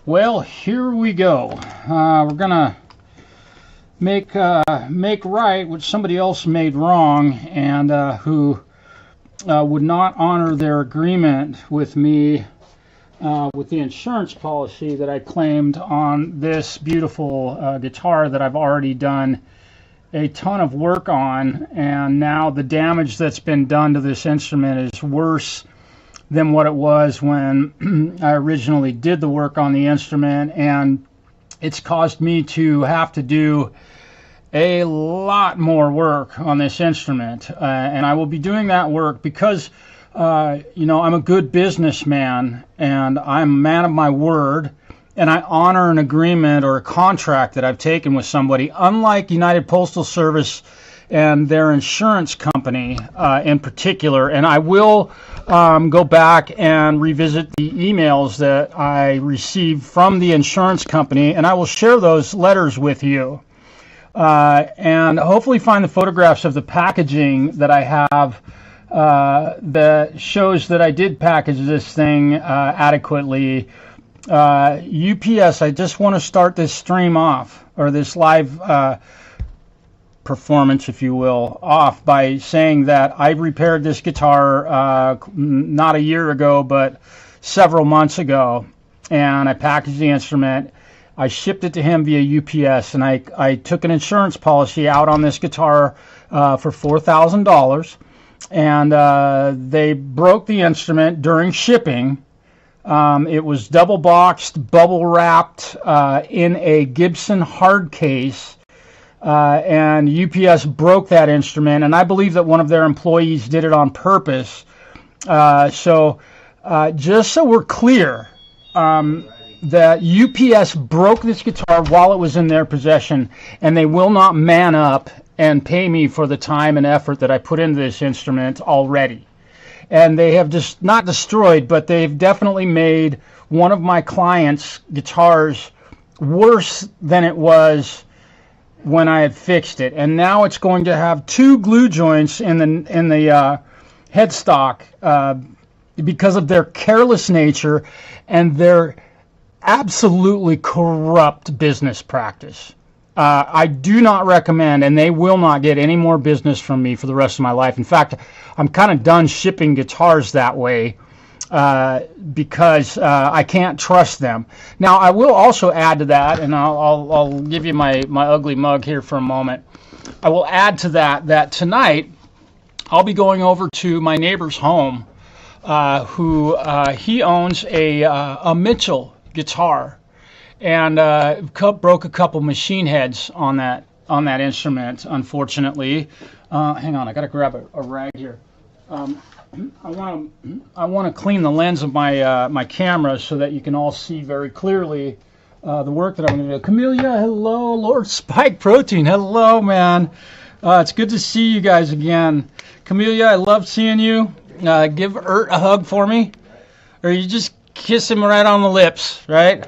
Well, here we go. We're gonna make right what somebody else made wrong, and who would not honor their agreement with me with the insurance policy that I claimed on this beautiful guitar that I've already done a ton of work on, and now the damage that's been done to this instrument is worse than what it was when I originally did the work on the instrument, and it's caused me to have to do a lot more work on this instrument, and I will be doing that work because you know, I'm a good businessman and I'm a man of my word, and I honor an agreement or a contract that I've taken with somebody, unlike United Postal Service and their insurance company in particular. And I will go back and revisit the emails that I received from the insurance company, and I will share those letters with you, and hopefully find the photographs of the packaging that I have that shows that I did package this thing adequately. UPS, I just want to start this stream off, or this live performance, if you will, off by saying that I repaired this guitar not a year ago, but several months ago, and I packaged the instrument. I shipped it to him via UPS, and I took an insurance policy out on this guitar for $4,000, and they broke the instrument during shipping. It was double boxed, bubble wrapped in a Gibson hard case, and UPS broke that instrument, and I believe that one of their employees did it on purpose. So just so we're clear, that UPS broke this guitar while it was in their possession, and they will not man up and pay me for the time and effort that I put into this instrument already. And they have just not destroyed, but they've definitely made one of my clients' guitars worse than it was when I had fixed it. And now it's going to have two glue joints in the headstock because of their careless nature and their absolutely corrupt business practice. I do not recommend, and they will not get any more business from me for the rest of my life. In fact, I'm kind of done shipping guitars that way because I can't trust them. Now, I will also add to that, and I'll give you my ugly mug here for a moment. I will add to that tonight I'll be going over to my neighbor's home, who he owns a Mitchell guitar, and broke a couple machine heads on that instrument, unfortunately. Hang on, I gotta grab a rag here. I want to clean the lens of my camera so that you can all see very clearly the work that I'm going to do. Camellia, hello. Lord Spike Protein, hello, man. It's good to see you guys again. Camellia, I love seeing you. Give Ert a hug for me, or you just kiss him right on the lips, right?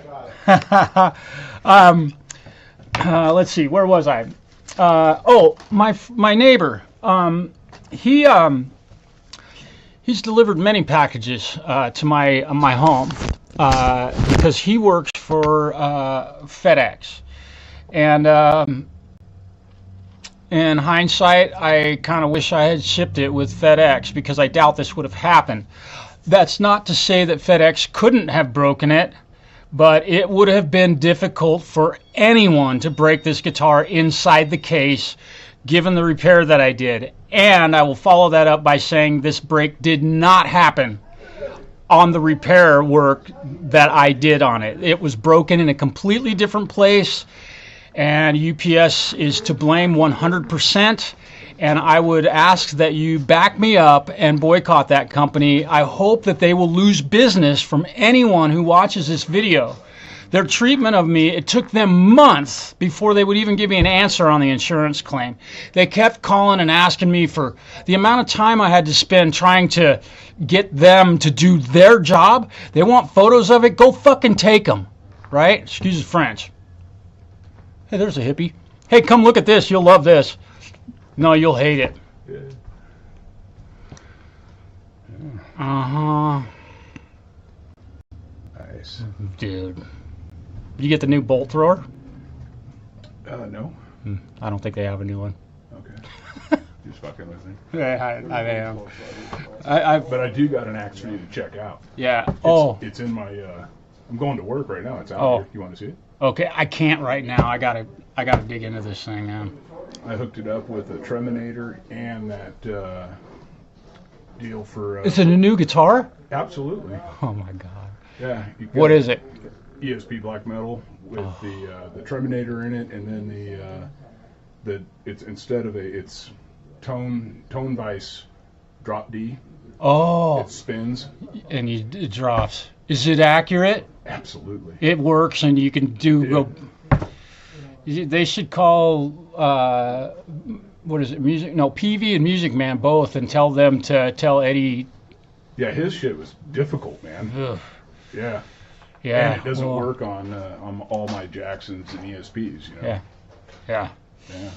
Let's see, where was I? Oh, my neighbor. He's delivered many packages to my home because he works for FedEx, and in hindsight, I kind of wish I had shipped it with FedEx because I doubt this would have happened. That's not to say that FedEx couldn't have broken it, but it would have been difficult for anyone to break this guitar inside the case, given the repair that I did. And I will follow that up by saying this break did not happen on the repair work that I did on it. It was broken in a completely different place, and UPS is to blame 100%. And I would ask that you back me up and boycott that company. I hope that they will lose business from anyone who watches this video. Their treatment of me, it took them months before they would even give me an answer on the insurance claim. They kept calling and asking me for the amount of time I had to spend trying to get them to do their job. They want photos of it, go fucking take them, right? Excuse the French. Hey, there's a hippie. Hey, come look at this, you'll love this. No, you'll hate it. Nice. Dude. Did you get the new bolt thrower? No. I don't think they have a new one. Okay. Just fucking with me. Yeah, I am. But I do got an axe for you to check out. Yeah. It's in my. I'm going to work right now. It's out here. You want to see it? Okay. I can't right now. I gotta dig into this thing, man. I hooked it up with a Treminator and that deal for. Is it a new guitar? Absolutely. Oh my god. Yeah. What is it? ESP black metal with the Treminator in it, and then it's instead of it's tone vice drop D. Oh. It spins. And it drops. Is it accurate? Absolutely. It works, and you can do. They should call what is it? Music? No, PV and Music Man both, and tell them to tell Eddie. Yeah, his shit was difficult, man. Ugh. Yeah. Yeah. And it doesn't work on all my Jacksons and ESPs, you know. Yeah. Yeah.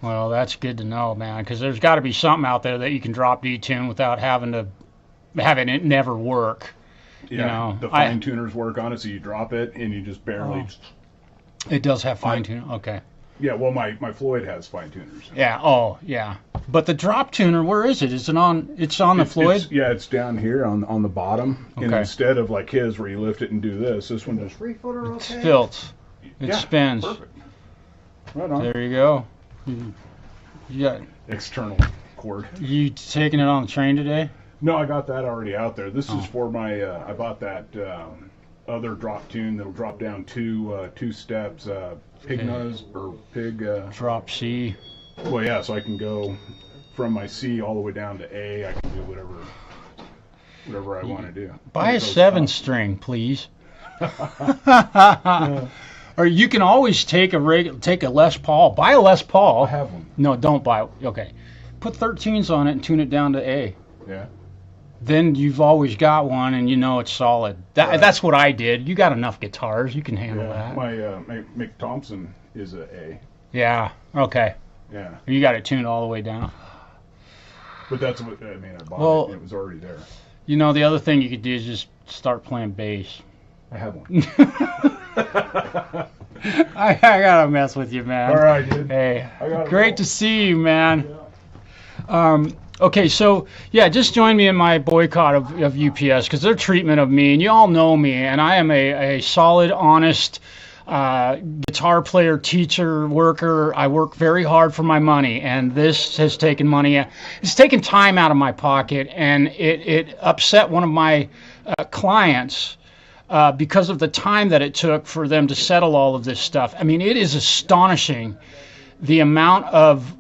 Well, that's good to know, man, because there's got to be something out there that you can drop D-tune without having it never work. Yeah, you know, the fine tuners work on it, so you drop it and you just barely. It does have fine tuner. Okay. Yeah, well, my Floyd has fine tuners. Yeah. Oh, yeah. But the drop tuner, where is it? Is it on? It's on the Floyd. It's down here on the bottom. Okay. And instead of like his, where you lift it and do this one just 3-footer. It's filts. It spins. Perfect. Right on. There you go. You got external cord. You taking it on the train today? No, I got that already out there. This is for my. I bought that other drop tune that'll drop down two steps. Pig nose or pig. Drop C. Well, yeah, so I can go from my C all the way down to A. I can do whatever I want to do. Buy a 7-string, please. Or you can always take a Les Paul. Buy a Les Paul. I have one. No, don't buy it. Okay. Put 13s on it and tune it down to A. Yeah. Then you've always got one and you know it's solid. That's what I did. You got enough guitars. You can handle that. My Mick Thompson is a A. Yeah. Okay. Yeah. You got it tuned all the way down. But that's what I mean. I bought it. And it was already there. You know, the other thing you could do is just start playing bass. I have one. I gotta mess with you, man. All right, dude. Hey, great to see you, man. Okay, so yeah, just join me in my boycott of UPS because their treatment of me, and you all know me, and I am a solid, honest guitar player, teacher, worker. I work very hard for my money, and this has taken money. It's taken time out of my pocket, and it upset one of my clients. Because of the time that it took for them to settle all of this stuff. I mean, it is astonishing the amount of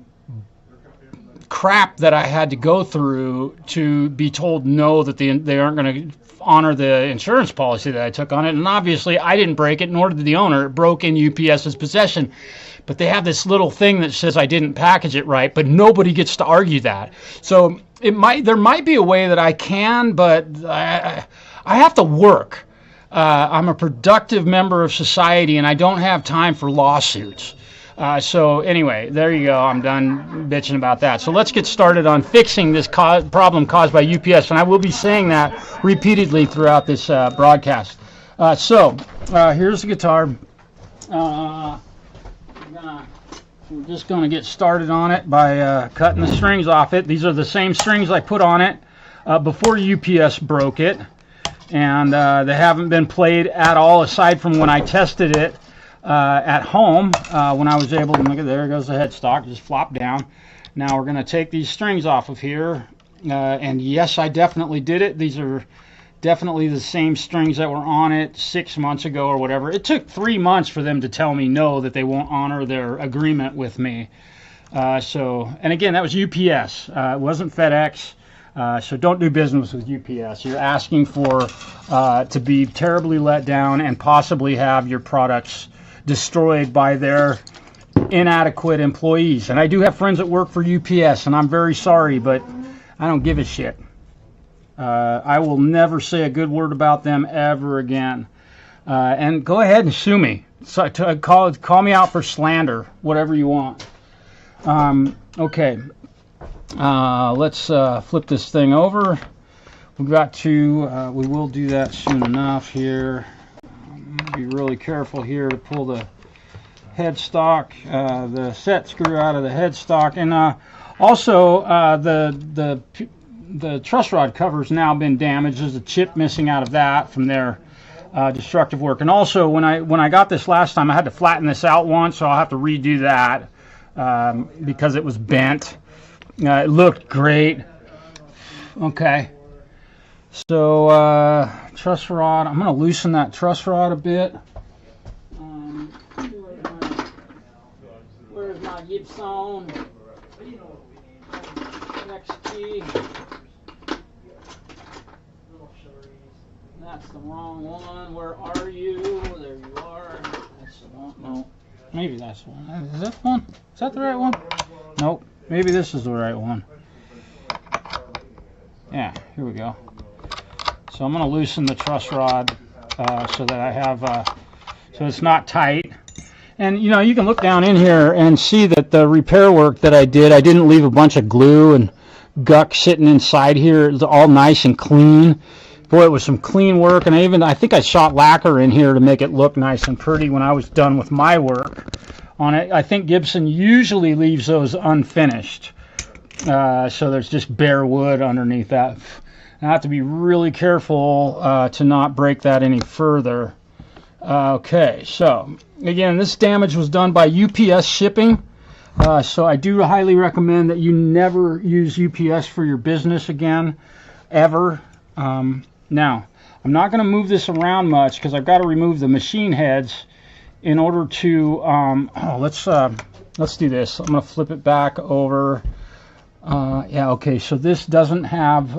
crap that I had to go through to be told no, that they aren't going to honor the insurance policy that I took on it. And obviously, I didn't break it, nor did the owner. It broke in UPS's possession. But they have this little thing that says I didn't package it right, but nobody gets to argue that. So there might be a way that I can, but I have to work. I'm a productive member of society, and I don't have time for lawsuits. So anyway, there you go. I'm done bitching about that. So let's get started on fixing this problem caused by UPS, and I will be saying that repeatedly throughout this broadcast. So here's the guitar. We're just going to get started on it by cutting the strings off it. These are the same strings I put on it before UPS broke it. And they haven't been played at all aside from when I tested it at home when I was able to, look at, there goes the headstock, just flop down. Now we're going to take these strings off of here, and yes, I definitely did it. These are definitely the same strings that were on it 6 months ago or whatever. It took 3 months for them to tell me no, that they won't honor their agreement with me. And again, that was UPS. It wasn't FedEx. So don't do business with UPS. You're asking for to be terribly let down and possibly have your products destroyed by their inadequate employees. And I do have friends that work for UPS, and I'm very sorry, but I don't give a shit. I will never say a good word about them ever again. And go ahead and sue me. So, call me out for slander, whatever you want. Okay. Let's flip this thing over. We will do that soon enough here. be really careful here to pull the headstock, the set screw out of the headstock, and also the truss rod cover's now been damaged. There's a chip missing out of that from their destructive work. And also, when I got this last time, I had to flatten this out once, so I'll have to redo that because it was bent. It looked great. Okay. So truss rod, I'm going to loosen that truss rod a bit. Where's my Gibson XT? That's the wrong one. Where are you? There you are. That's the one. No. Maybe that's the one. Is that the one? Is that the right one? Nope. Maybe this is the right one. Yeah, here we go. So I'm going to loosen the truss rod so that I have, so it's not tight. And you know, you can look down in here and see that the repair work that I didn't leave a bunch of glue and guck sitting inside here. It's all nice and clean. Boy, it was some clean work, and I think I shot lacquer in here to make it look nice and pretty when I was done with my work on it. I think Gibson usually leaves those unfinished, so there's just bare wood underneath that. I have to be really careful to not break that any further. Okay, so again, this damage was done by UPS shipping, so I do highly recommend that you never use UPS for your business again, ever. Now, I'm not going to move this around much because I've got to remove the machine heads in order to, let's do this. I'm going to flip it back over. Yeah, okay, so this doesn't have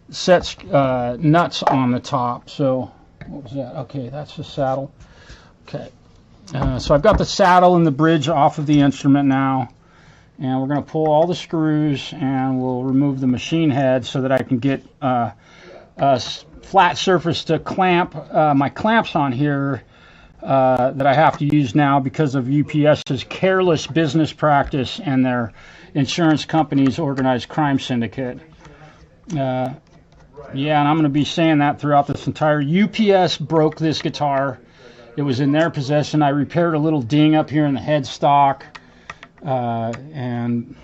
nuts on the top, so what was that? Okay, that's the saddle. Okay, so I've got the saddle and the bridge off of the instrument now, and we're going to pull all the screws and we'll remove the machine head so that I can get a flat surface to clamp my clamps on here that I have to use now because of UPS's careless business practice and their insurance company's organized crime syndicate. Yeah, and I'm going to be saying that throughout this entire. UPS broke this guitar. It was in their possession. I repaired a little ding up here in the headstock, and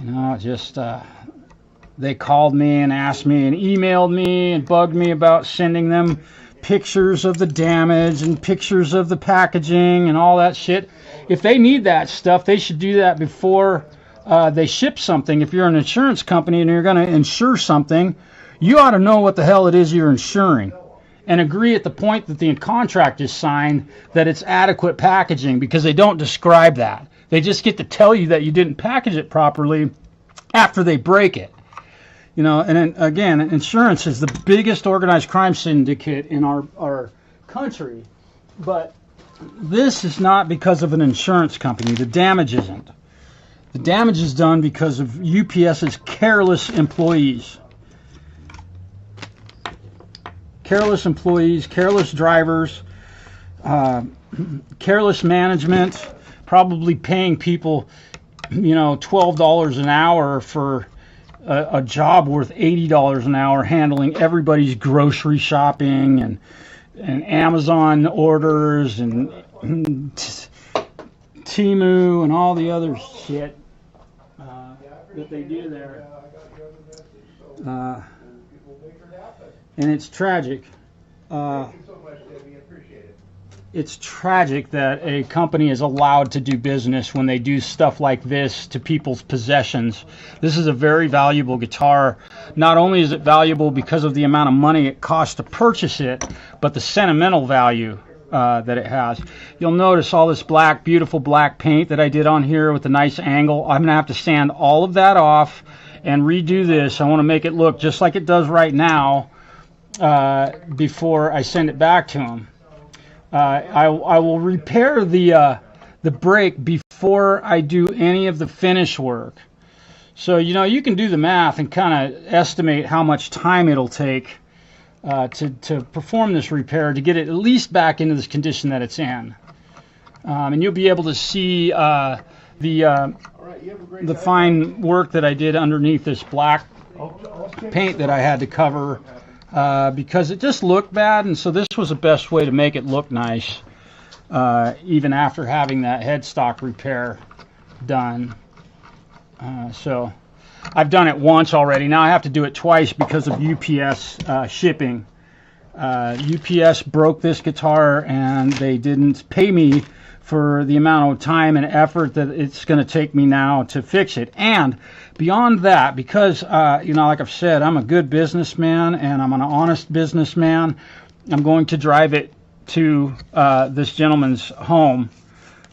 you know, just they called me and asked me and emailed me and bugged me about sending them pictures of the damage and pictures of the packaging and all that shit. If they need that stuff, they should do that before they ship something. If you're an insurance company and you're going to insure something, you ought to know what the hell it is you're insuring and agree at the point that the contract is signed that it's adequate packaging, because they don't describe that. They just get to tell you that you didn't package it properly after they break it. You know, and then, again, insurance is the biggest organized crime syndicate in our country, but this is not because of an insurance company. The damage isn't. The damage is done because of UPS's careless employees. Careless employees, careless drivers, careless management, probably paying people, you know, $12 an hour for a job worth $80 an hour, handling everybody's grocery shopping and Amazon orders and Temu and all the other shit that they do there. And it's tragic. It's tragic that a company is allowed to do business when they do stuff like this to people's possessions. This is a very valuable guitar. Not only is it valuable because of the amount of money it costs to purchase it, but the sentimental value that it has. You'll notice all this black, beautiful black paint that I did on here with a nice angle. I'm going to have to sand all of that off and redo this. I want to make it look just like it does right now before I send it back to them. I will repair the brake before I do any of the finish work. So, you know, you can do the math and kind of estimate how much time it'll take to perform this repair to get it at least back into this condition that it's in. And you'll be able to see the fine work that I did underneath this black paint that I had to cover because it just looked bad, and so this was the best way to make it look nice, even after having that headstock repair done. So I've done it once already. Now I have to do it twice because of UPS shipping. UPS broke this guitar and they didn't pay me for the amount of time and effort that it's going to take me now to fix it. And beyond that, because you know, like I've said, I'm a good businessman and I'm an honest businessman, I'm going to drive it to this gentleman's home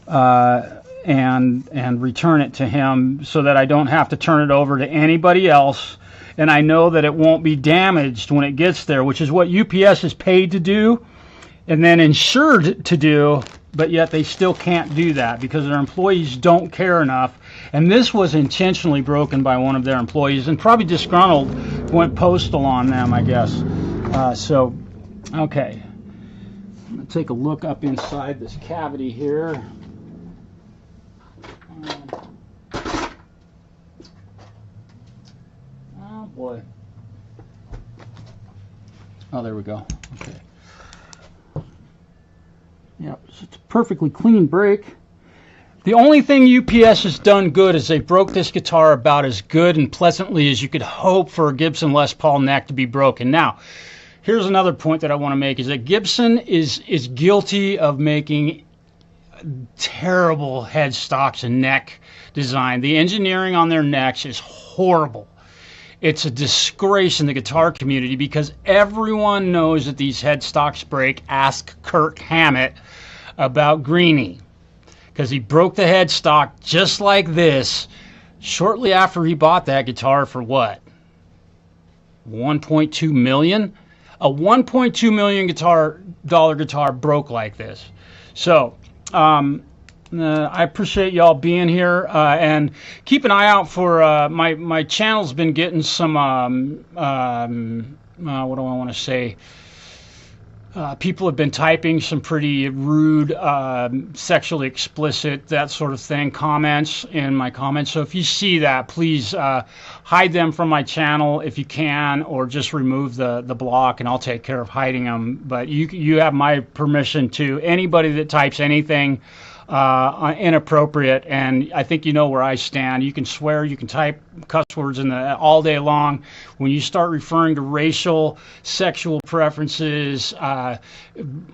and return it to him so that I don't have to turn it over to anybody else, and I know that it won't be damaged when it gets there, which is what UPS is paid to do and then insured to do, but yet they still can't do that because their employees don't care enough. And this was intentionally broken by one of their employees and probably disgruntled, went postal on them, I guess. So, okay. I'm going to take a look up inside this cavity here. Oh boy. Oh, there we go. Okay. Yep, so it's a perfectly clean break. The only thing UPS has done good is they broke this guitar about as good and pleasantly as you could hope for a Gibson Les Paul neck to be broken. Now, here's another point that I want to make, is that Gibson is guilty of making terrible headstocks and neck design. The engineering on their necks is horrible. It's a disgrace in the guitar community because everyone knows that these headstocks break. Ask Kirk Hammett about Greenie, because he broke the headstock just like this shortly after he bought that guitar for what? 1.2 million? A 1.2 million dollar guitar broke like this. So I appreciate y'all being here, and keep an eye out for my channel's been getting some what do I want to say, people have been typing some pretty rude, sexually explicit, that sort of thing, comments in my comments. So if you see that, please hide them from my channel if you can, or just remove the block and I'll take care of hiding them. But you have my permission to anybody that types anything inappropriate, and I think you know where I stand. You can swear, you can type cuss words all day long. When you start referring to racial, sexual preferences,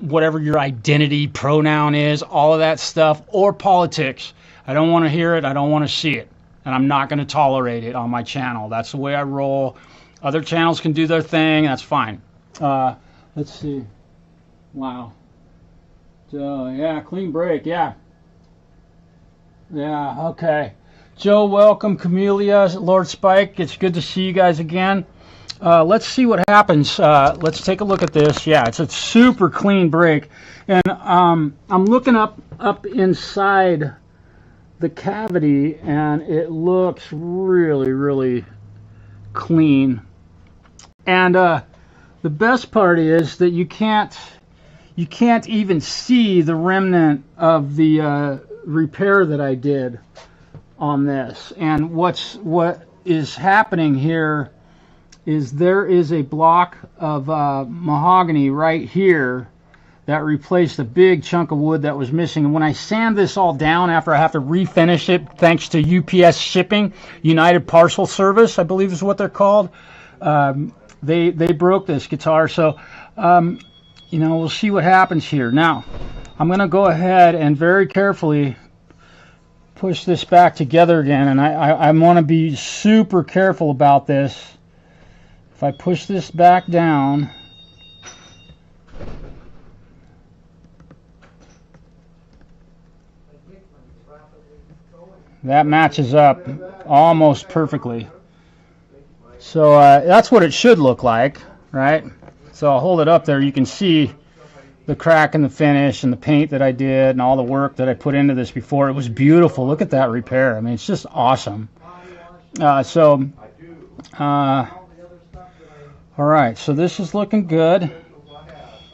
whatever your identity pronoun is, all of that stuff, or politics, I don't want to hear it, I don't want to see it, and I'm not going to tolerate it on my channel. That's the way I roll. Other channels can do their thing, that's fine. Let's see. Wow. So, yeah, clean break, yeah. Yeah, okay. Joe, welcome. Camellia, Lord Spike, it's good to see you guys again. Let's see what happens. Let's take a look at this. Yeah, it's a super clean break. And I'm looking up inside the cavity, and it looks really, really clean. And the best part is that you can't even see the remnant of the repair that I did on this. And what is happening here is there is a block of mahogany right here that replaced a big chunk of wood that was missing. And when I sand this all down after I have to refinish it, thanks to UPS shipping, United Parcel Service, I believe is what they're called, they broke this guitar. So you know, we'll see what happens here. Now, I'm going to go ahead and very carefully push this back together again, and I want to be super careful about this. If I push this back down, that matches up almost perfectly. So that's what it should look like, right? So I'll hold it up there. You can see the crack in the finish and the paint that I did and all the work that I put into this before. It was beautiful. Look at that repair. I mean, it's just awesome. All right, so this is looking good.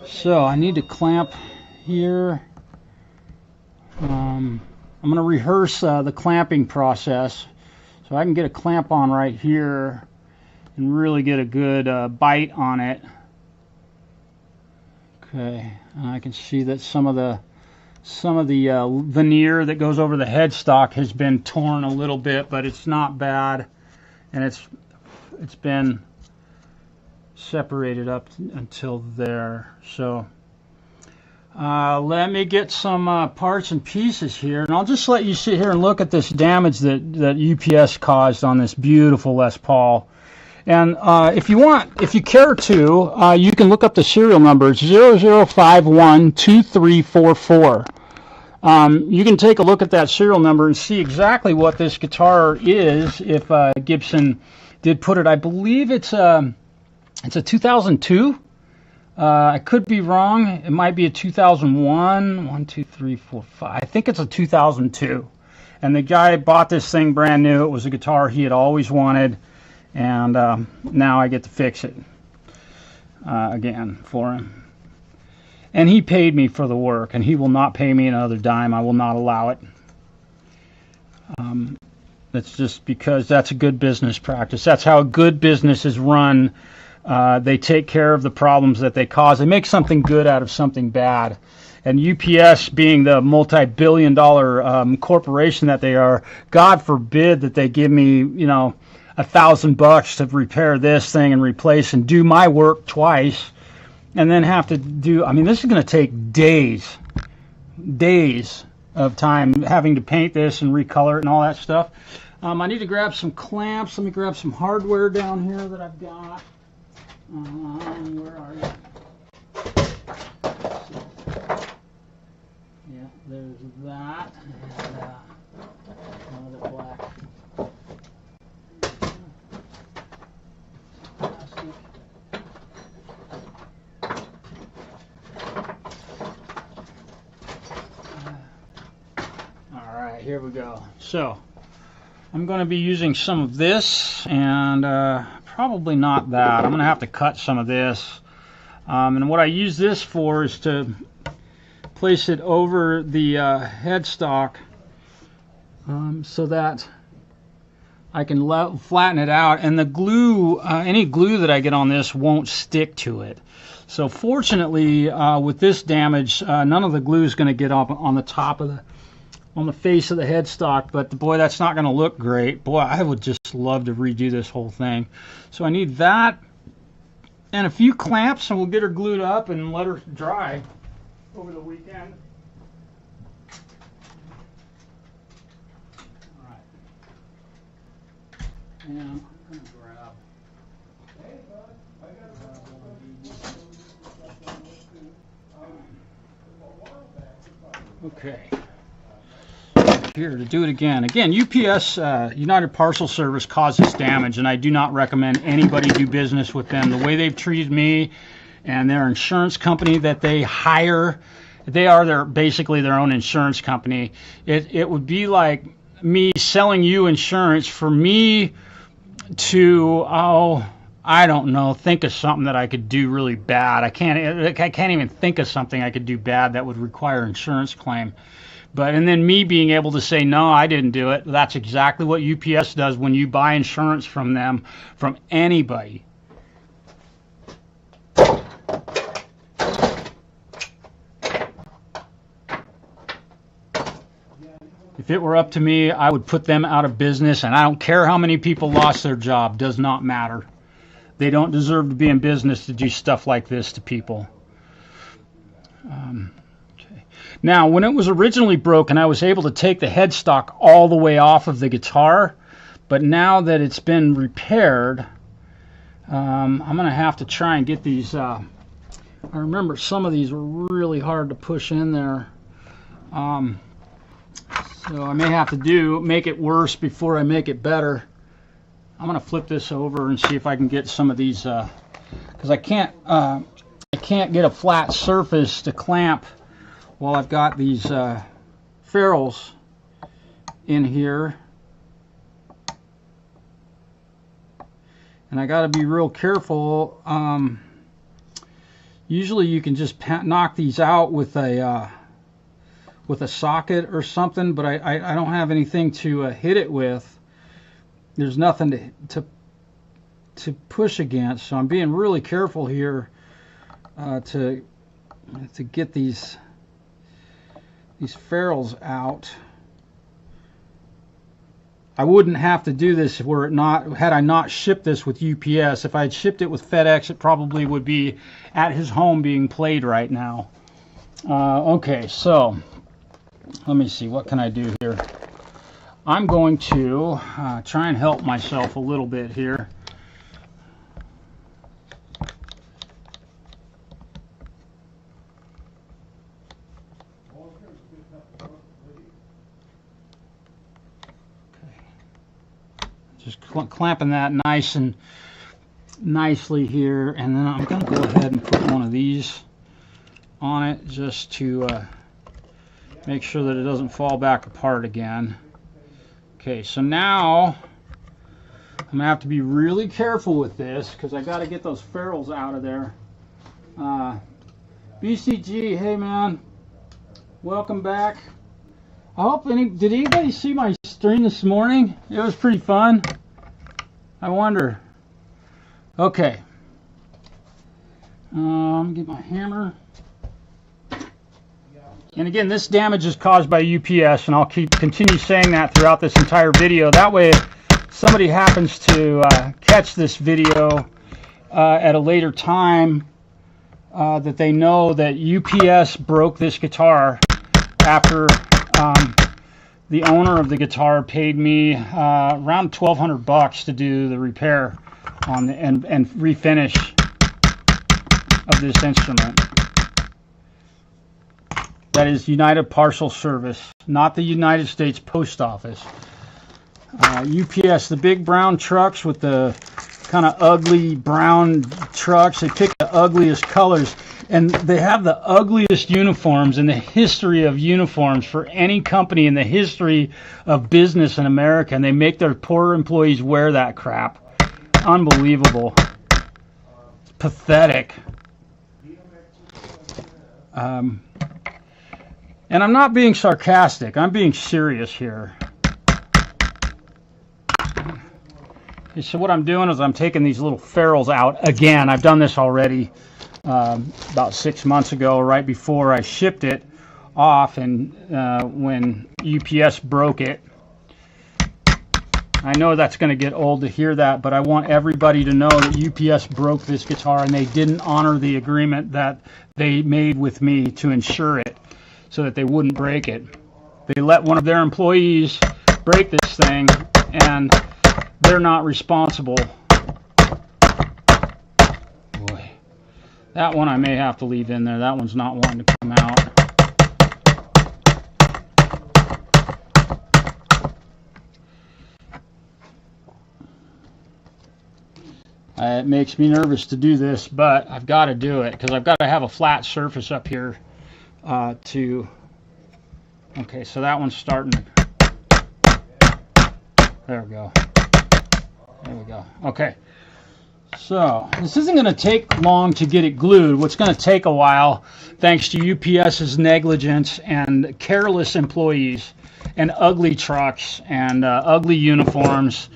So I need to clamp here. I'm going to rehearse the clamping process so I can get a clamp on right here and really get a good bite on it. Okay, and I can see that some of the veneer that goes over the headstock has been torn a little bit, but it's not bad, and it's been separated up until there. So let me get some parts and pieces here, and I'll just let you sit here and look at this damage that UPS caused on this beautiful Les Paul. And if you care to, you can look up the serial number. It's 00512344. You can take a look at that serial number and see exactly what this guitar is. If Gibson did put it, I believe it's a 2002. I could be wrong. It might be a 2001. 1, 2, 3, 4, 5. I think it's a 2002. And the guy bought this thing brand new. It was a guitar he had always wanted. And now I get to fix it again for him. And he paid me for the work, and he will not pay me another dime. I will not allow it. That's just because that's a good business practice. That's how a good business is run. They take care of the problems that they cause. They make something good out of something bad. And UPS, being the multi-billion-dollar corporation that they are, God forbid that they give me, you know, $1,000 to repair this thing and replace and do my work twice, and then have to do, I mean, this is going to take days of time having to paint this and recolor it and all that stuff. I need to grab some clamps. Let me grab some hardware down here that I've got. Where are you? Yeah, there's that. And another black. Alright, here we go. So, I'm going to be using some of this, and probably not that. I'm going to have to cut some of this. And what I use this for is to place it over the headstock so that I can flatten it out, and the glue, any glue that I get on this won't stick to it. So fortunately, with this damage, none of the glue is going to get up on the top of on the face of the headstock, but boy, that's not going to look great. Boy, I would just love to redo this whole thing. So I need that and a few clamps, and we'll get her glued up and let her dry over the weekend. All right. And I'm going to grab. Hey, bud, I got okay. Here to do it again. Again, UPS, United Parcel Service, causes damage, and I do not recommend anybody do business with them. The way they've treated me and their insurance company that they hire, they are basically their own insurance company. It would be like me selling you insurance for me to, I don't know, think of something that I could do really bad. I can't even think of something I could do bad that would require insurance claim. And then me being able to say, no, I didn't do it. That's exactly what UPS does when you buy insurance from them, from anybody. If it were up to me, I would put them out of business, and I don't care how many people lost their job. Does not matter. They don't deserve to be in business to do stuff like this to people. Now, when it was originally broken, I was able to take the headstock all the way off of the guitar, but now that it's been repaired, I'm going to have to try and get these. I remember some of these were really hard to push in there, so I may have to make it worse before I make it better. I'm going to flip this over and see if I can get some of these, because I can't get a flat surface to clamp while I've got these ferrules in here, and I got to be real careful. Usually you can just knock these out with a socket or something, but I don't have anything to hit it with. There's nothing to push against, so I'm being really careful here to to get these ferrules out. I wouldn't have to do this were it not, had I not shipped this with UPS. If I had shipped it with FedEx, it probably would be at his home being played right now. Okay, so let me see, what can I do here? I'm going to try and help myself a little bit here. Just clamping that nice and nicely here, and then I'm going to go ahead and put one of these on it just to make sure that it doesn't fall back apart again. Okay, so now I'm going to have to be really careful with this because I got to get those ferrules out of there. BCG, hey man, welcome back. I hope did anybody see my stream this morning? It was pretty fun. I wonder. Okay. Get my hammer. And again, this damage is caused by UPS, and I'll continue saying that throughout this entire video. That way, if somebody happens to catch this video at a later time, that they know that UPS broke this guitar after the owner of the guitar paid me around $1,200 to do the repair on and refinish of this instrument. That is United Parcel Service, not the United States Post Office. UPS, the big brown trucks with the kind of ugly brown trucks, they pick the ugliest colors, and they have the ugliest uniforms in the history of uniforms for any company in the history of business in America, and they make their poor employees wear that crap. Unbelievable. It's pathetic. And I'm not being sarcastic, I'm being serious here. Okay, so what I'm doing is I'm taking these little ferrules out. Again, I've done this already about 6 months ago, right before I shipped it off, and when UPS broke it. I know that's going to get old to hear that, but I want everybody to know that UPS broke this guitar and they didn't honor the agreement that they made with me to insure it so that they wouldn't break it. They let one of their employees break this thing, and they're not responsible. Boy, that one I may have to leave in there. That one's not wanting to come out. It makes me nervous to do this, but I've got to do it because I've got to have a flat surface up here to... Okay, so that one's starting to... There we go. There we go. Okay. So, this isn't going to take long to get it glued. What's going to take a while, thanks to UPS's negligence and careless employees and ugly trucks and ugly uniforms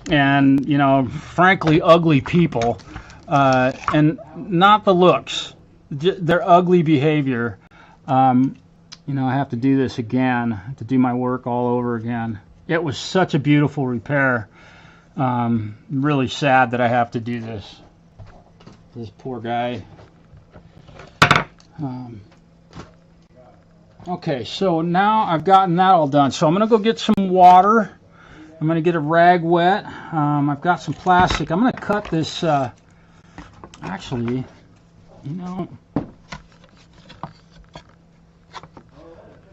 and, you know, frankly, ugly people, and not the looks, their ugly behavior. You know, I have to do this again, to do my work all over again. It was such a beautiful repair. Really sad that I have to do this. This poor guy. Okay, so now I've gotten that all done. So I'm going to go get some water. I'm going to get a rag wet. I've got some plastic. I'm going to cut this. Actually, you know,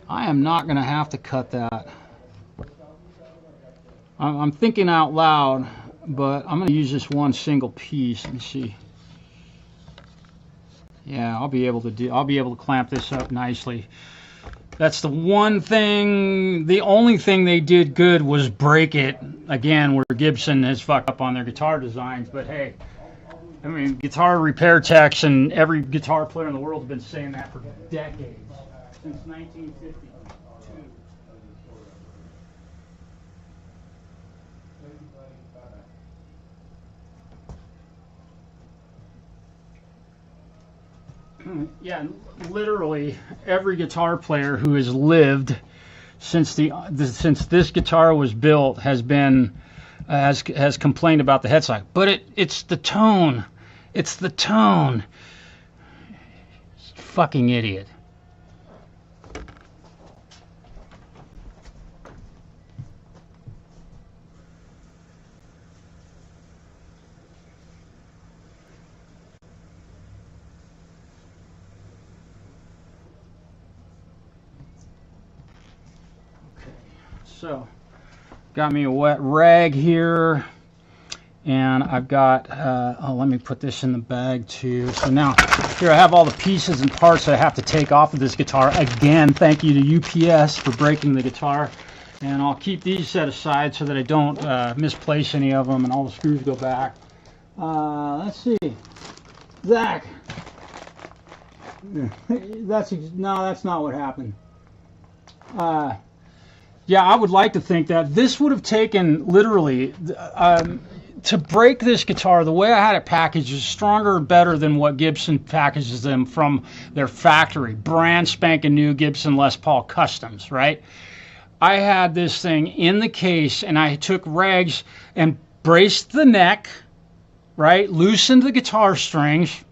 I am not going to have to cut that. I'm thinking out loud, but I'm going to use this one single piece. Let me see. Yeah, I'll be able to clamp this up nicely. That's the one thing, the only thing they did good was break it again, where Gibson has fucked up on their guitar designs. But hey, I mean, guitar repair techs and every guitar player in the world have been saying that for decades, since 1952. Yeah, literally every guitar player who has lived since since this guitar was built has complained about the headstock. But it's the tone. It's the tone. Fucking idiot. So, got me a wet rag here, and I've got, let me put this in the bag too. So now, here I have all the pieces and parts that I have to take off of this guitar. Again, thank you to UPS for breaking the guitar. And I'll keep these set aside so that I don't misplace any of them and all the screws go back. Let's see. Zach. No, that's not what happened. Yeah, I would like to think that this would have taken literally to break this guitar. The way I had it packaged is stronger and better than what Gibson packages them from their factory, brand spanking new Gibson Les Paul Customs, right? I had this thing in the case, and I took rags and braced the neck, right? Loosened the guitar strings,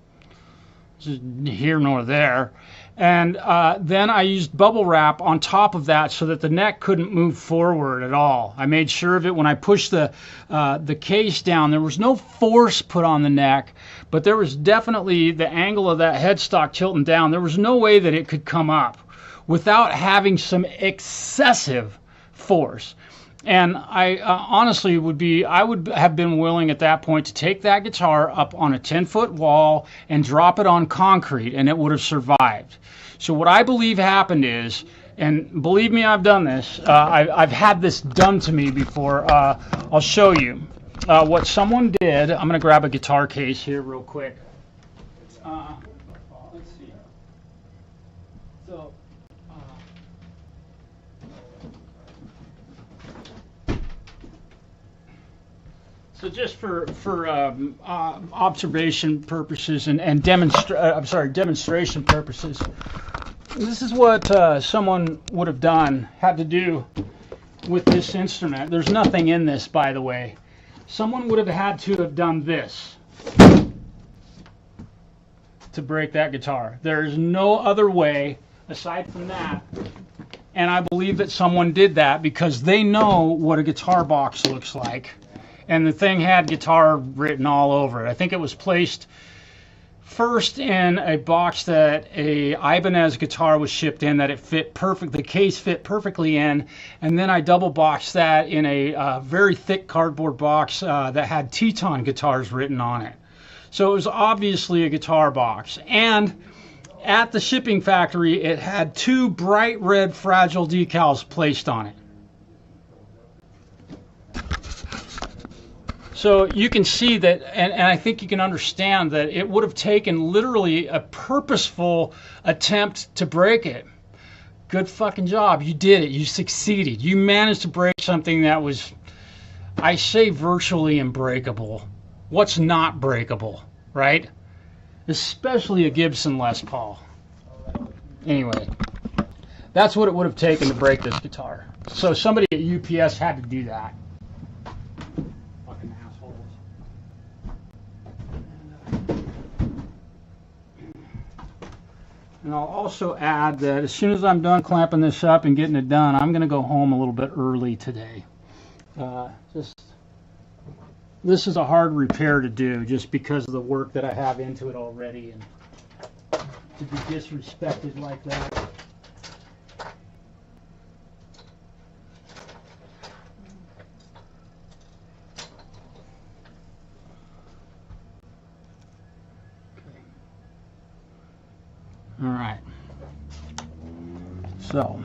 here nor there. And then I used bubble wrap on top of that so that the neck couldn't move forward at all. I made sure of it when I pushed the case down. There was no force put on the neck, but there was definitely the angle of that headstock tilting down. There was no way that it could come up without having some excessive force. And I honestly I would have been willing at that point to take that guitar up on a 10-foot wall and drop it on concrete, and it would have survived. So what I believe happened is, and believe me, I've done this. I've had this done to me before. I'll show you what someone did. I'm going to grab a guitar case here real quick. Let's see. So. So just for observation purposes and demonstration purposes, this is what someone would have had to do with this instrument. There's nothing in this, by the way. Someone would have had to have done this to break that guitar. There's no other way aside from that. And I believe that someone did that because they know what a guitar box looks like. And the thing had guitar written all over it. I think it was placed first in a box that a Ibanez guitar was shipped in, that it fit perfect. The case fit perfectly in, and then I double boxed that in a very thick cardboard box that had Teton guitars written on it. So it was obviously a guitar box. And at the shipping factory, it had 2 bright red fragile decals placed on it. So you can see that, and I think you can understand that it would have taken literally a purposeful attempt to break it. Good fucking job. You did it. You succeeded. You managed to break something that was, I say, virtually unbreakable. What's not breakable, right? Especially a Gibson Les Paul. Anyway, that's what it would have taken to break this guitar. So somebody at UPS had to do that. And I'll also add that as soon as I'm done clamping this up and getting it done, I'm going to go home a little bit early today. This is a hard repair to do just because of the work that I have into it already, and to be disrespected like that. All right, so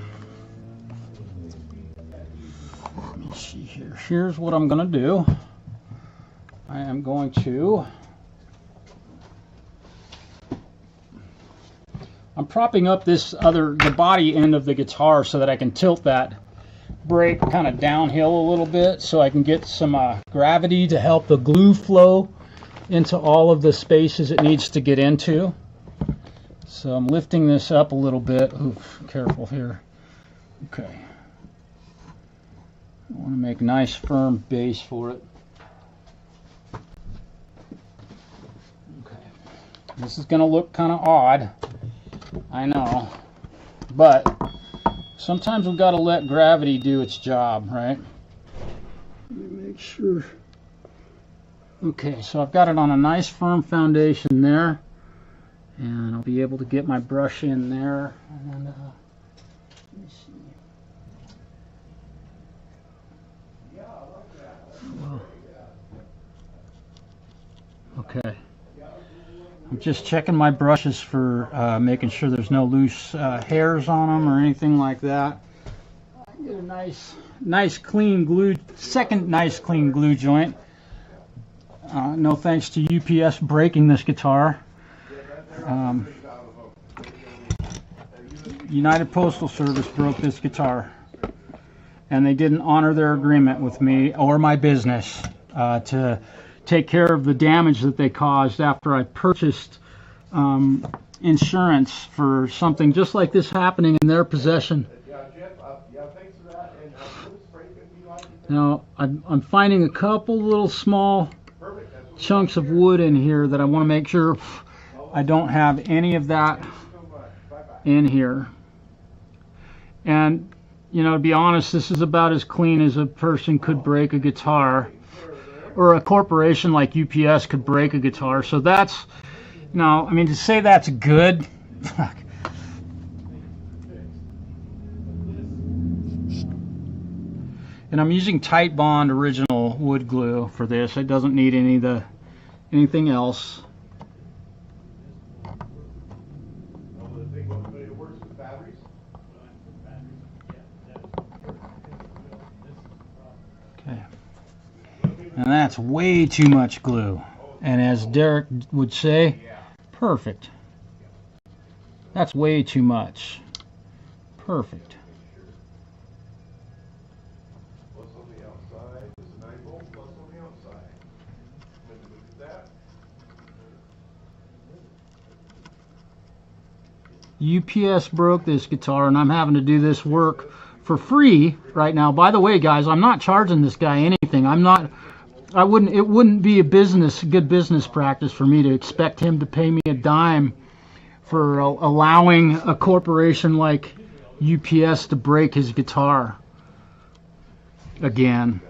let me see here. Here's what I'm going to do. I am going to, I'm propping up the body end of the guitar so that I can tilt that brake kind of downhill a little bit so I can get some gravity to help the glue flow into all of the spaces it needs to get into. So I'm lifting this up a little bit. Oof, careful here. Okay. I want to make a nice firm base for it. Okay. This is going to look kind of odd. I know. But sometimes we've got to let gravity do its job, right? Let me make sure. Okay, so I've got it on a nice firm foundation there. And I'll be able to get my brush in there. And let me see. Whoa. Okay. I'm just checking my brushes for making sure there's no loose hairs on them or anything like that. Get a nice clean glue, second nice clean glue joint. No thanks to UPS breaking this guitar. United Postal Service broke this guitar, and they didn't honor their agreement with me or my business to take care of the damage that they caused after I purchased insurance for something just like this happening in their possession. Now, I'm finding a couple little small chunks of wood in here that I want to make sure I don't have any of that in here. And, you know, to be honest, this is about as clean as a person could break a guitar, or a corporation like UPS could break a guitar. So that's, no, I mean, to say that's good, fuck. And I'm using Tight Bond original wood glue for this. It doesn't need anything else. Okay. And that's way too much glue. And as Derek would say, perfect. That's way too much. Perfect. UPS broke this guitar, and I'm having to do this work for free right now. By the way, guys, I'm not charging this guy anything. It wouldn't be a good business practice for me to expect him to pay me a dime for allowing a corporation like UPS to break his guitar again.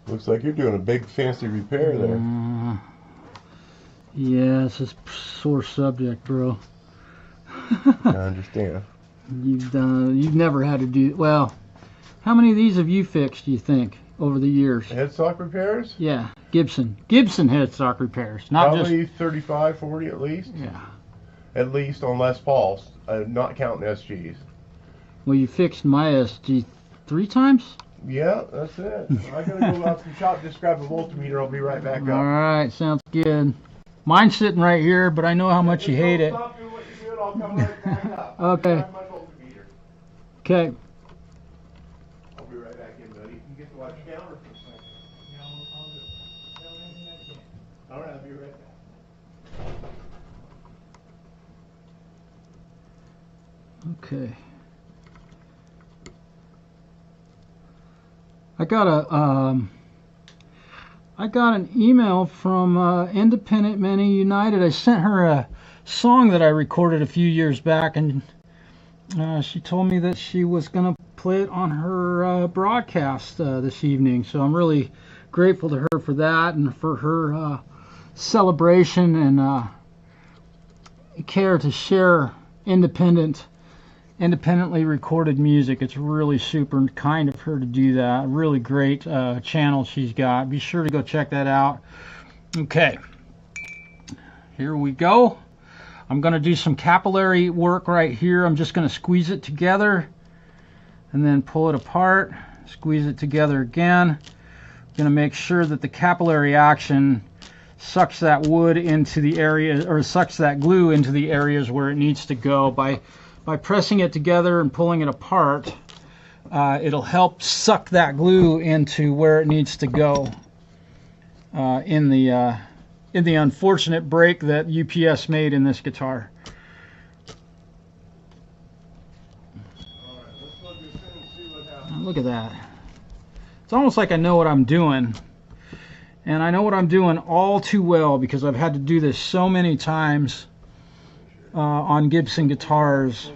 Looks like you're doing a big fancy repair there. Yeah, it's a sore subject, bro. I understand. You've never had to do, well, how many of these have you fixed, do you think, over the years? Headstock repairs? Yeah, Gibson headstock repairs. Not Probably just 35, 40 at least. Yeah. At least on Les Pauls, not counting SGs. Well, you fixed my SG 3 times? Yeah, that's it. I gotta go out to the shop, just grab a voltmeter. I'll be right back up. All right, sounds good. Mine's sitting right here, but I know how much you hate it. Stop doing what you're doing, I'll come right back up. Okay. Grab my voltmeter. Okay. I'll be right back in, buddy. You get to watch the counter for a second. All right, I'll be right back. Okay. I got an email from Independent Many United. I sent her a song that I recorded a few years back, and she told me that she was going to play it on her broadcast this evening. So I'm really grateful to her for that, and for her celebration and care to share independently recorded music. It's really super kind of her to do that. Really great channel she's got. Be sure to go check that out. Okay, here we go. I'm going to do some capillary work right here. I'm just going to squeeze it together and then pull it apart, squeeze it together again. Going to make sure that the capillary action sucks that wood into the area, or sucks that glue into the areas where it needs to go. By pressing it together and pulling it apart, it'll help suck that glue into where it needs to go. It'll in the unfortunate break that UPS made in this guitar. Look at that. It's almost like I know what I'm doing. And I know what I'm doing all too well because I've had to do this so many times on Gibson guitars,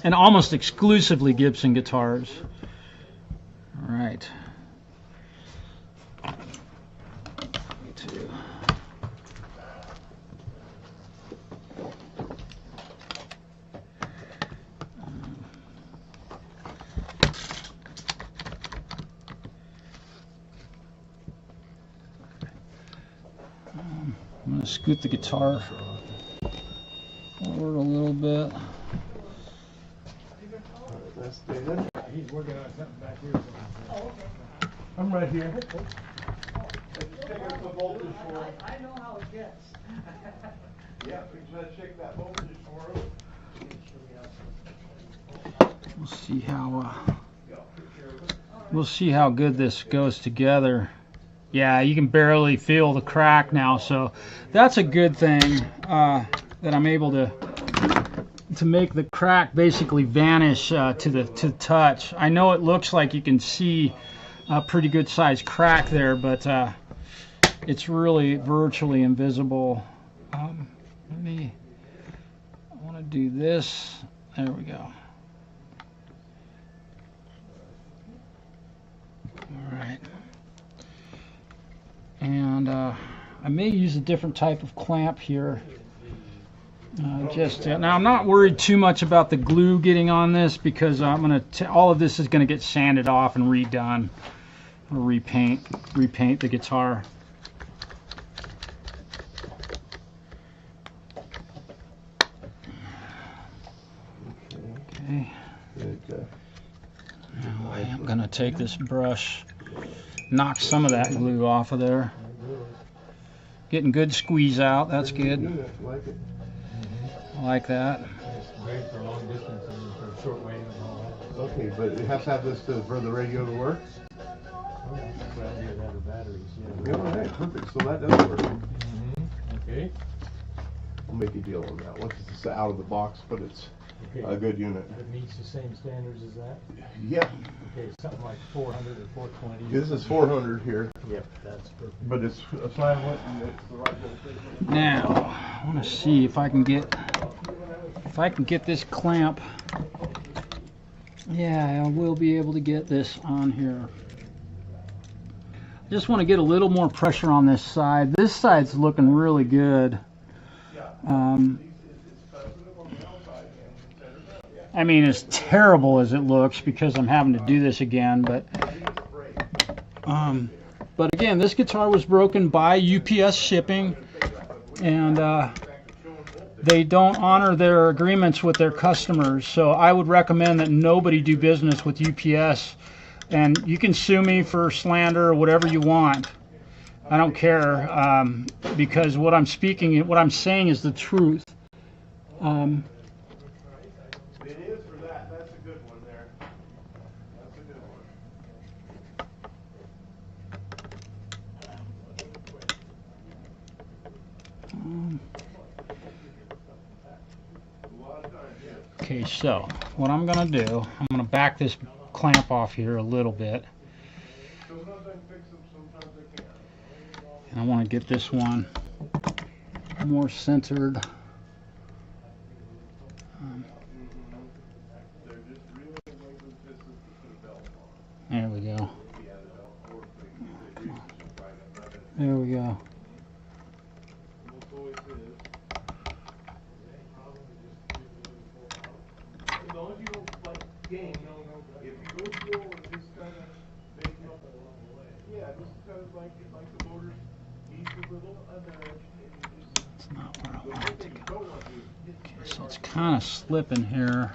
and almost exclusively Gibson guitars. All right. I'm going to scoot the guitar forward a little bit. That's David. He's working on something back here. Oh, okay. I'm right here. Just take up the voltage for him. I know how it gets. Yeah, we just gotta check that voltage for him. We'll see how good this goes together. Yeah, you can barely feel the crack now, so that's a good thing that I'm able to make the crack basically vanish to the touch. I know it looks like you can see a pretty good sized crack there, but it's really virtually invisible. I want to do this. There we go. All right. And I may use a different type of clamp here. Now I'm not worried too much about the glue getting on this because all of this is going to get sanded off and redone. I'll repaint the guitar. Okay. Now I am going to take this brush, knock some of that glue off of there. Getting good squeeze out, that's good. I like that. Great for long distance and for short wave and all that. Okay, but you have to have this for the radio to work? Oh, that's what I hear, that or batteries, Yeah, all right, perfect, so that does work. Okay. We'll make a deal on that, once it's out of the box, but it's Okay. a good unit. If it meets the same standards as that? Yeah, Okay, something like 400 or 420. this is 400 here, Yep, that's perfect. but it's a slam wood and it's the right voltage. Now I want to see if I can get this clamp. Yeah, I will be able to get this on here. I just want to get a little more pressure on this side. This side's looking really good. I mean, as terrible as it looks because I'm having to do this again, but again, this guitar was broken by UPS shipping, and they don't honor their agreements with their customers. So I would recommend that nobody do business with UPS. And you can sue me for slander or whatever you want. I don't care, because what I'm saying is the truth. It is for that, that's a good one there. That's a good one. Okay, so what I'm gonna do, I'm gonna back this clamp off here a little bit. And I want to get this one more centered. There we go. There we go. That's not where I want it to go. Okay, so it's kind of slipping here.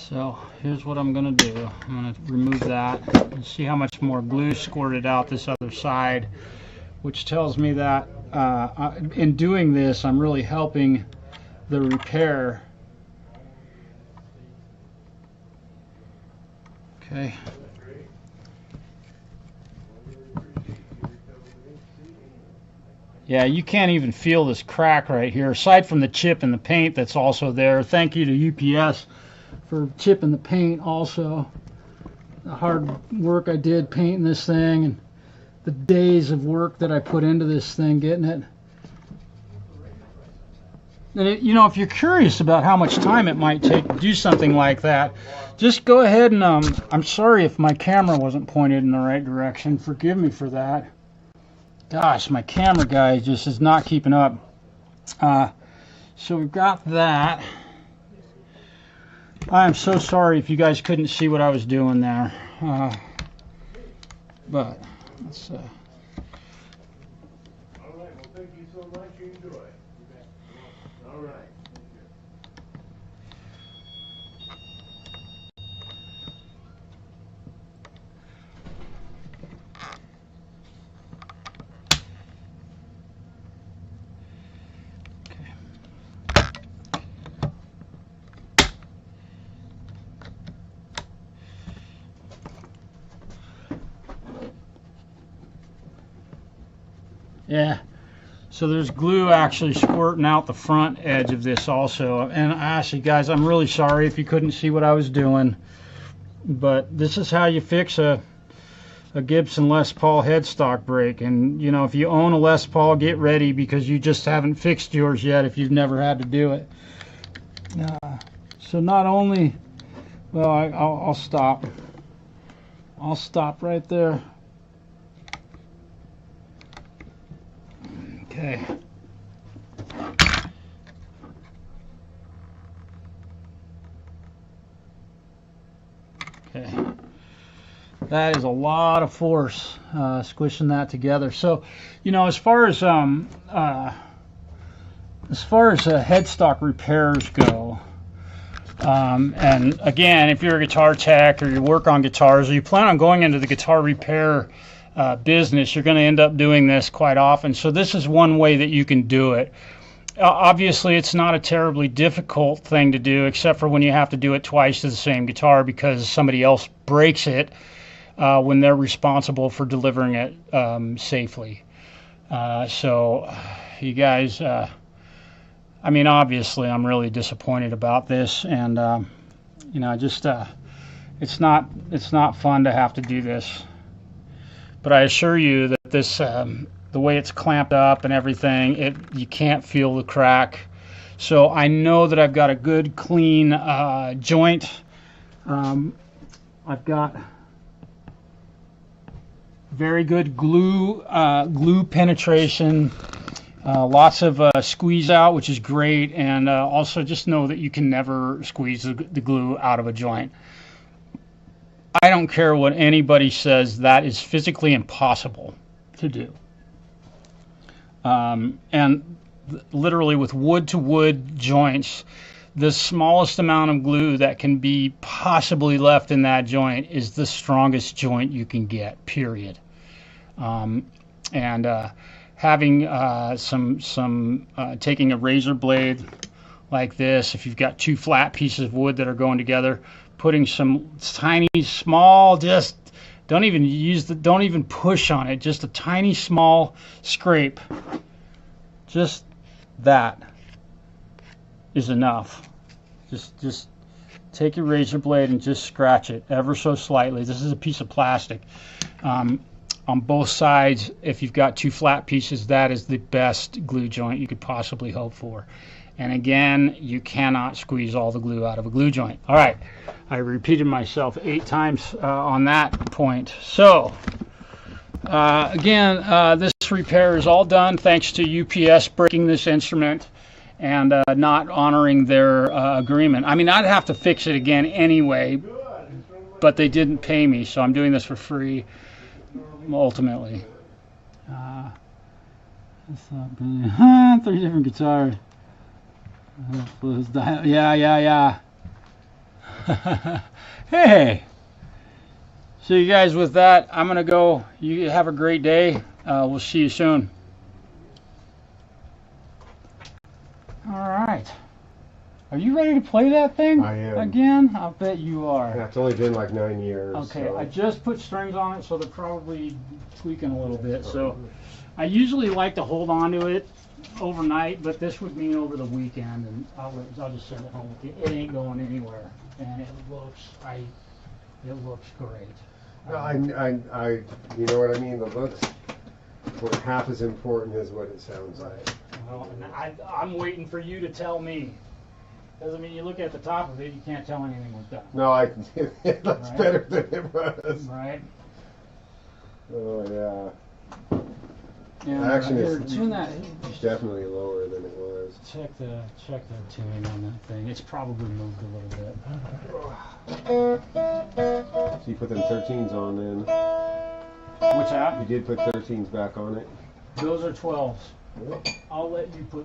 So here's what I'm going to do. I'm going to remove that and see how much more glue squirted out this other side, which tells me that in doing this, I'm really helping the repair. Okay. Yeah, you can't even feel this crack right here, aside from the chip in the paint that's also there. Thank you to UPS for chipping the paint also. The hard work I did painting this thing and the days of work that I put into this thing getting it. And you know, if you're curious about how much time it might take to do something like that, just go ahead and, I'm sorry if my camera wasn't pointed in the right direction. Forgive me for that. Gosh, my camera guy just is not keeping up. So we've got that. I am so sorry if you guys couldn't see what I was doing there. But let's. All right. Well, thank you so much. You enjoy. All right. Yeah, so there's glue actually squirting out the front edge of this also. And actually, guys, I'm really sorry if you couldn't see what I was doing, but this is how you fix a Gibson Les Paul headstock brake. And you know, if you own a Les Paul, get ready, because you just haven't fixed yours yet if you've never had to do it. So not only, well, I'll stop. I'll stop right there. Okay. Okay. That is a lot of force squishing that together. So, you know, as far as headstock repairs go, and again, if you're a guitar tech or you work on guitars or you plan on going into the guitar repair business, you're going to end up doing this quite often. So this is one way that you can do it. Obviously, it's not a terribly difficult thing to do, except for when you have to do it twice to the same guitar because somebody else breaks it when they're responsible for delivering it safely. So you guys, I mean, obviously, I'm really disappointed about this, and you know, just it's not fun to have to do this. But I assure you that this, the way it's clamped up and everything, you can't feel the crack. So I know that I've got a good, clean joint. I've got very good glue penetration, lots of squeeze out, which is great, and also just know that you can never squeeze the glue out of a joint. I don't care what anybody says, that is physically impossible to do. And literally with wood-to-wood joints, the smallest amount of glue that can be possibly left in that joint is the strongest joint you can get, period. Having taking a razor blade like this, if you've got two flat pieces of wood that are going together, putting some tiny small, just don't even push on it, just a tiny small scrape, just that is enough. Just take your razor blade and just scratch it ever so slightly. This is a piece of plastic. On both sides, if you've got two flat pieces, that is the best glue joint you could possibly hope for. And again, you cannot squeeze all the glue out of a glue joint. All right, I repeated myself 8 times on that point. So, again, this repair is all done thanks to UPS breaking this instrument and not honoring their agreement. I mean, I'd have to fix it again anyway, but they didn't pay me, so I'm doing this for free, ultimately. That's not brilliant. 3 different guitars. Yeah. Hey. So you guys, with that, I'm gonna go. You have a great day. We'll see you soon. All right. Are you ready to play that thing? I am. Again? I'll bet you are. Yeah, it's only been like 9 years. Okay, so. I just put strings on it, so they're probably tweaking a little bit. So I usually like to hold on to it overnight, but this would mean over the weekend, and I'll just send it home with you. It ain't going anywhere, and it looks great. No, I, you know what I mean? The looks were half as important as what it sounds like. Well, and I'm waiting for you to tell me. Doesn't mean you look at the top of it, you can't tell anything was done. No, it looks Right. better than it was. Right? Oh yeah. Yeah. Action Here, is tune that. definitely lower than it was. Check the tuning on that thing. It's probably moved a little bit. So you put them 13s on then. What's that? You did put 13s back on it. Those are 12s. I'll let you put